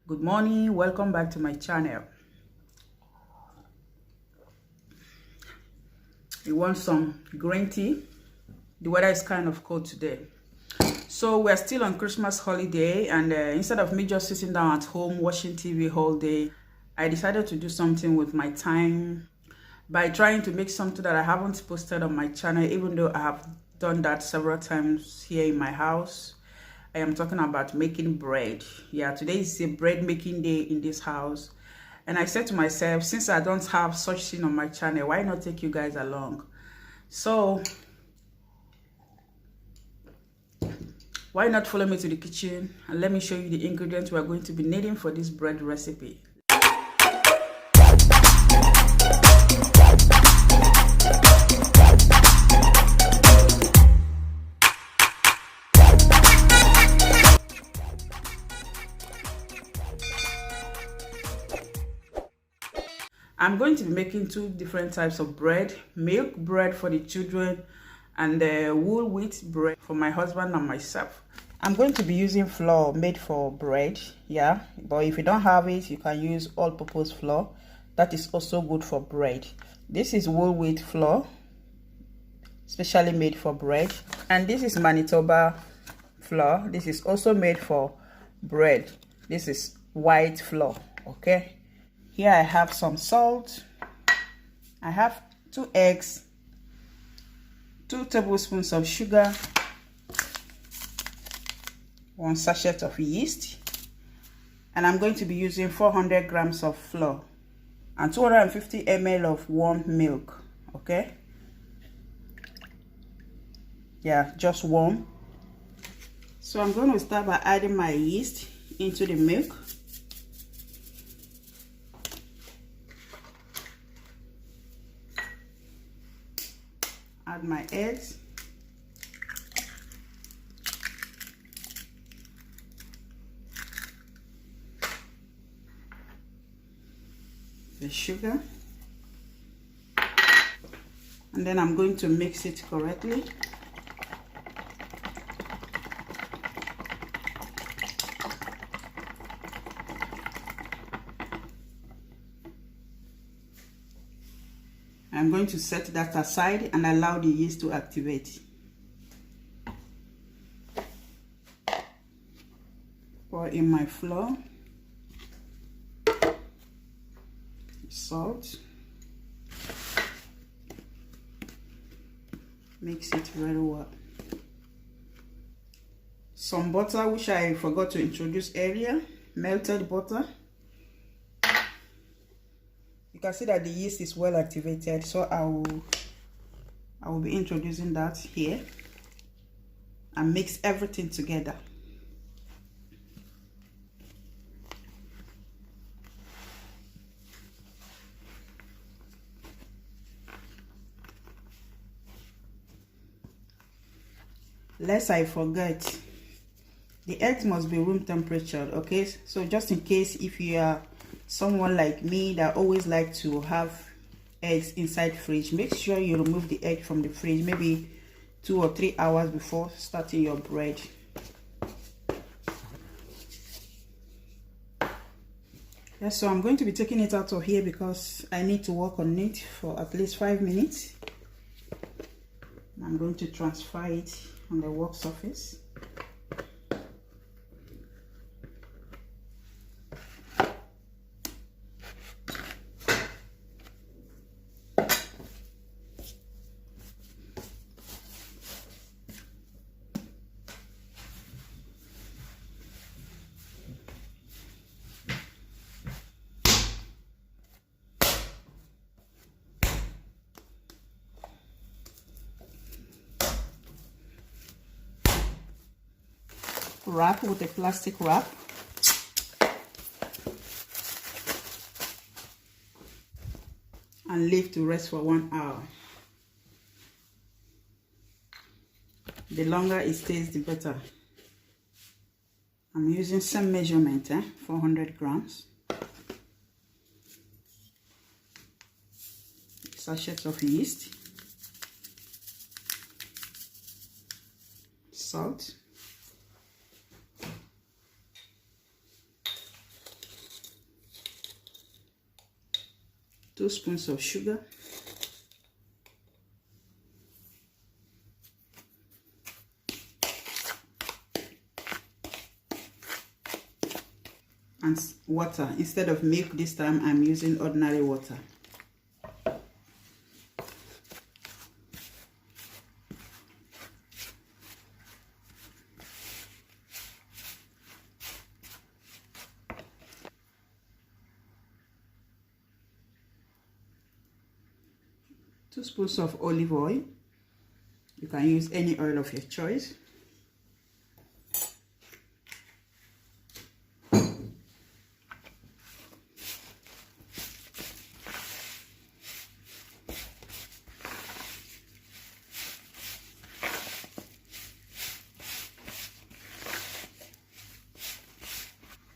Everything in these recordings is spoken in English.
Good morning, welcome back to my channel. You want some green tea? The weather is kind of cold today. So we're still on Christmas holiday, and instead of me just sitting down at home watching TV all day, I decided to do something with my time by trying to make something that I haven't posted on my channel, even though I have done that several times here in my house. I am talking about making bread. Yeah, today is a bread making day in this house. And I said to myself, since I don't have such thing on my channel, why not take you guys along? So, why not follow me to the kitchen and let me show you the ingredients we are going to be needing for this bread recipe. I'm going to be making two different types of bread: milk bread for the children and whole wheat bread for my husband and myself. I'm going to be using flour made for bread, yeah, but if you don't have it, you can use all-purpose flour. That is also good for bread. This is whole wheat flour, specially made for bread, and this is Manitoba flour. This is also made for bread. This is white flour. Okay, here I have some salt. I have 2 eggs, 2 tablespoons of sugar, 1 sachet of yeast, and I'm going to be using 400 grams of flour and 250 ml of warm milk. Okay, yeah, just warm. So I'm going to start by adding my yeast into the milk. Add my eggs. The sugar. And then I'm going to mix it correctly. I'm going to set that aside and allow the yeast to activate. Pour in my flour, salt, mix it very well. Some butter, which I forgot to introduce earlier, melted butter. You can see that the yeast is well activated, so I will be introducing that here and mix everything together. Lest I forget, the eggs must be room temperature. Okay, so just in case if you are someone like me that always like to have eggs inside fridge, make sure you remove the egg from the fridge maybe 2 or 3 hours before starting your bread. Yeah, so I'm going to be taking it out of here because I need to work on it for at least 5 minutes. I'm going to transfer it on the work surface. Wrap with a plastic wrap. And leave to rest for 1 hour. The longer it stays, the better. I'm using same measurement, 400 grams. Sachet of yeast. Salt. 2 spoons of sugar, and water. Instead of milk this time, I'm using ordinary water. Two spoons of olive oil. You can use any oil of your choice.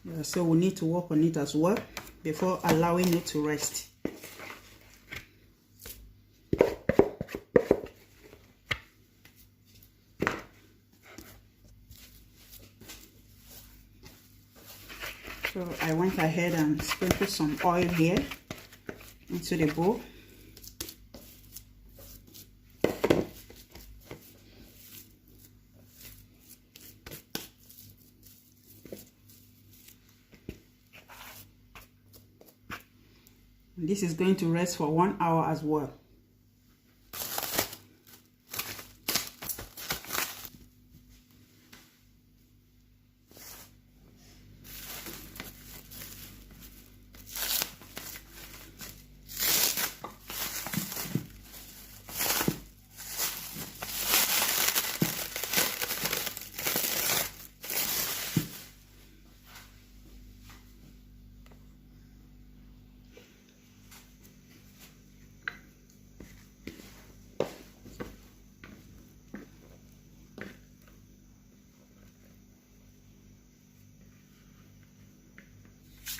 Yeah, so we need to work on it as well before allowing it to rest. So I went ahead and sprinkled some oil here into the bowl. This is going to rest for 1 hour as well.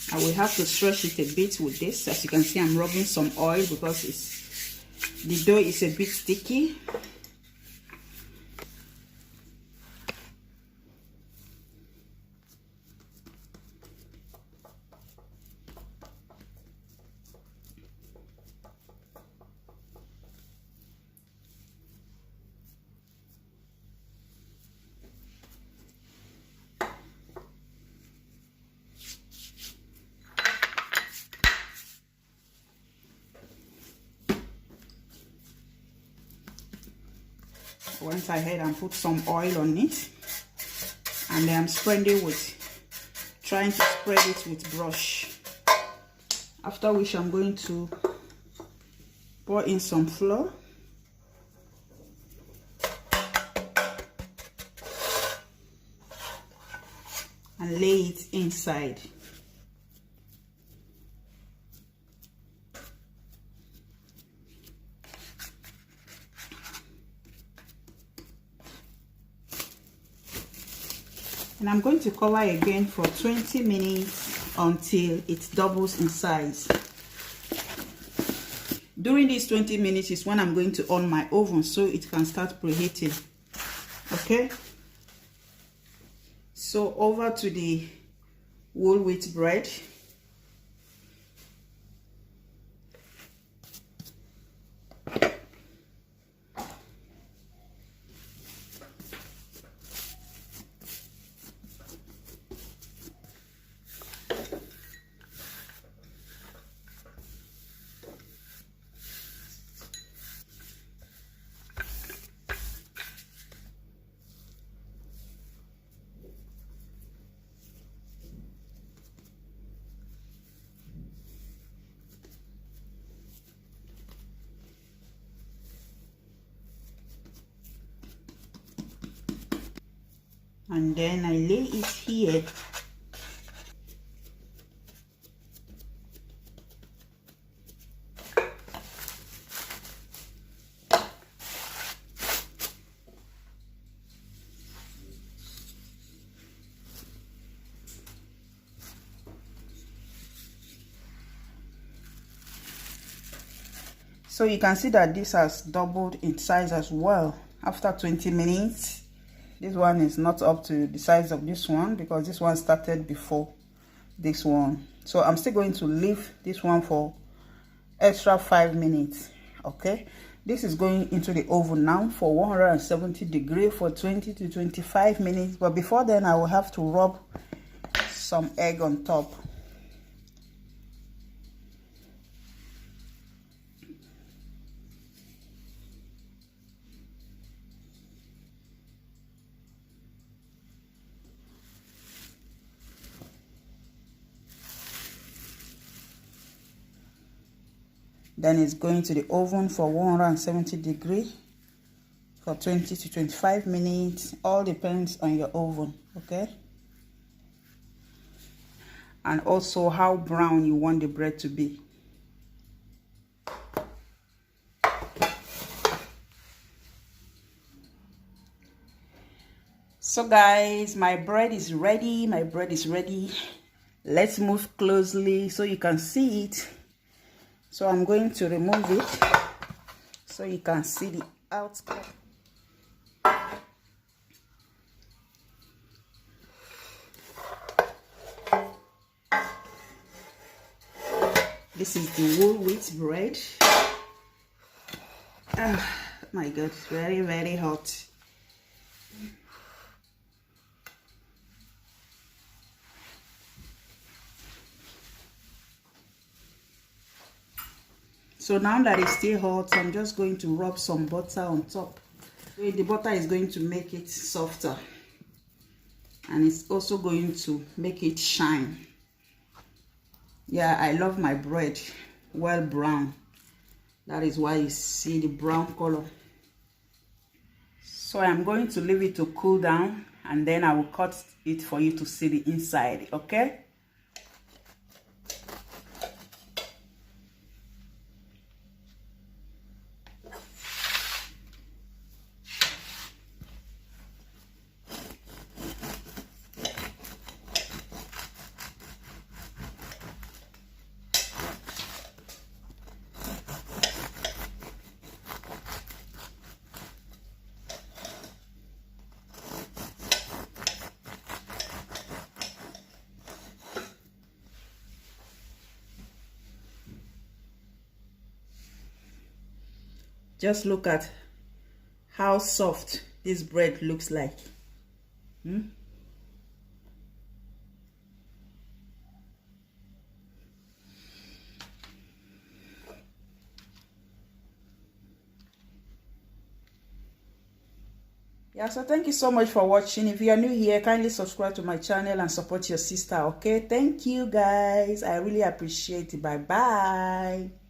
I will have to stretch it a bit with this. As you can see, I'm rubbing some oil because the dough is a bit sticky. Went ahead and put some oil on it, and then I'm spreading trying to spread it with brush. After which I'm going to pour in some flour and lay it inside. And I'm going to cover again for 20 minutes until it doubles in size. During these 20 minutes is when I'm going to on my oven so it can start preheating. Okay? So over to the whole wheat bread. And then I lay it here. So you can see that this has doubled in size as well after 20 minutes. This one is not up to the size of this one because this one started before this one. So I'm still going to leave this one for extra 5 minutes. Okay, this is going into the oven now for 170 degrees for 20 to 25 minutes. But before then, I will have to rub some egg on top. Then it's going to the oven for 170 degrees for 20 to 25 minutes. All depends on your oven, okay? And also how brown you want the bread to be. So guys, my bread is ready. My bread is ready. Let's move closely so you can see it. So I'm going to remove it so you can see the outside. This is the whole wheat bread. Oh my God, very, very hot. So now that it's still hot, I'm just going to rub some butter on top. The butter is going to make it softer. And it's also going to make it shine. Yeah, I love my bread well brown. That is why you see the brown color. So I'm going to leave it to cool down, and then I will cut it for you to see the inside, okay? Just look at how soft this bread looks like. Yeah, so thank you so much for watching. If you are new here, kindly subscribe to my channel and support your sister, okay? Thank you guys. I really appreciate it. Bye bye.